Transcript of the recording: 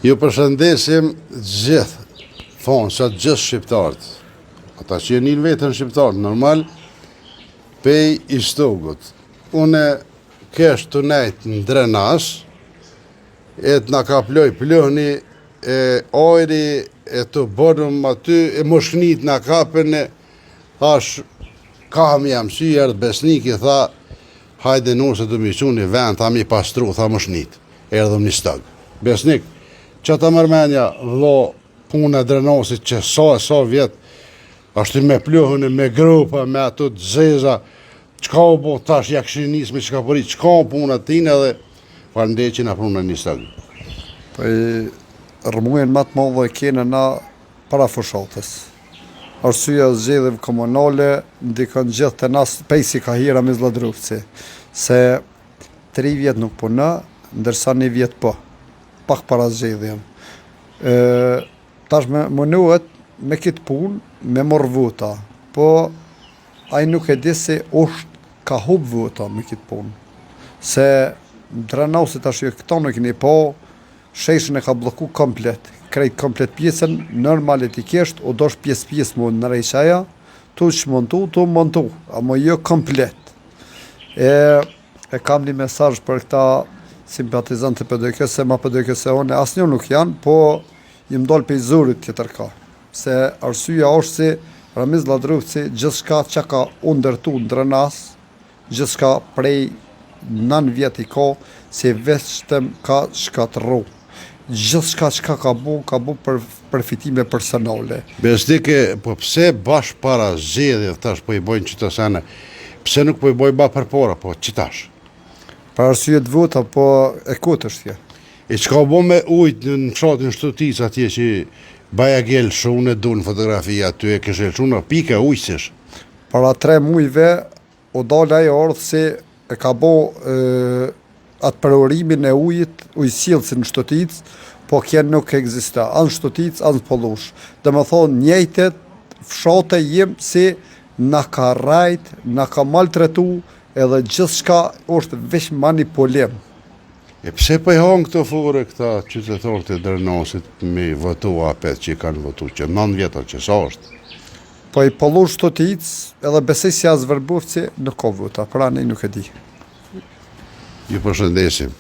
Ju përshëndesim gjithë, thonë që gjithë shqiptarët, ata që jenin vetën shqiptarët, normal, pej i shtogut. Une kesh të nejtë në drenash, e të nga ka ploj plëhni, e ojri, e të bërëm aty, e moshnit nga kapën, thash, kam jam sy, erdhë besniki, tha, hajde nuse të miqu një vend, tha mi pastru, tha moshnit, erdhëm një stëg. Besnik, që të mërmenja vlo punë e drenosit që sa vjetë, ashtu me pluhën, me grupa, me ato të zeza, qka u bo tash jakshinis me qka përi, qka u punë atin edhe, falendeqin a punë një stëg. Rëmujen më të madhe e kene na para fushatës. Arsyeja zgjedhjeve komunale ndikon gjithë të nas pejsi ka hira me Zladrufci, se 3 vjet nuk punë, ndërsa 1 vjet po, pak para zgjedhjeve. Tash më nuhet me këtë punë me morr vota, po ai nuk e di se ka hub vota me këtë punë. Se Drenausi tash këto nuk keni po, sheshën e ka bloku komplet, krejt komplet pjesën, normalitikisht, o dosh pjesë mund në rejshaja, tu montu, amo jo komplet. E kam një mesazh për këta simpatizant të PDK-s, se ma PDK-s one asnjë nuk janë, po i mdol pe i zurit tjetër ka. Se arsyeja është se Ramiz Zladrufci gjithçka që ka ndërtu në Drenas, gjithçka prej 9 vjet i ka, se vetëm ka shkatërru. Gjithçka që ka bu për përfitime personale. Besnike, po pse bash para zgjedhjeve tash po i bojnë qëto sene, pse nuk po i bojnë ba për para, po qitash? Për arsye të vota, po e kotë është tje. E qka bo me ujtë në fshatin Shtutic atje që baja gjelë shumë e du në fotografia aty e këshel shumë, pika ujësish? Para 3 mujve, o dala e ardhë se e ka bo atë përorimin e ujësillësi në Shtutic, po kje nuk egzista, anë Shtutic, anë Pollush. Dhe më thonë njëjtet fshate jem si na ka rajt, na ka maltretu, edhe gjithçka është veç manipulim. E pse po i hangë këto fore këta qytetarët e Drenosit me votu apet që i kanë votu, që 9 vjetar që sa është? Po i Pollush Shtutic, edhe besej si as Verbufci, nuk ka vota, pra ne nuk e di. Ju përshëndesim.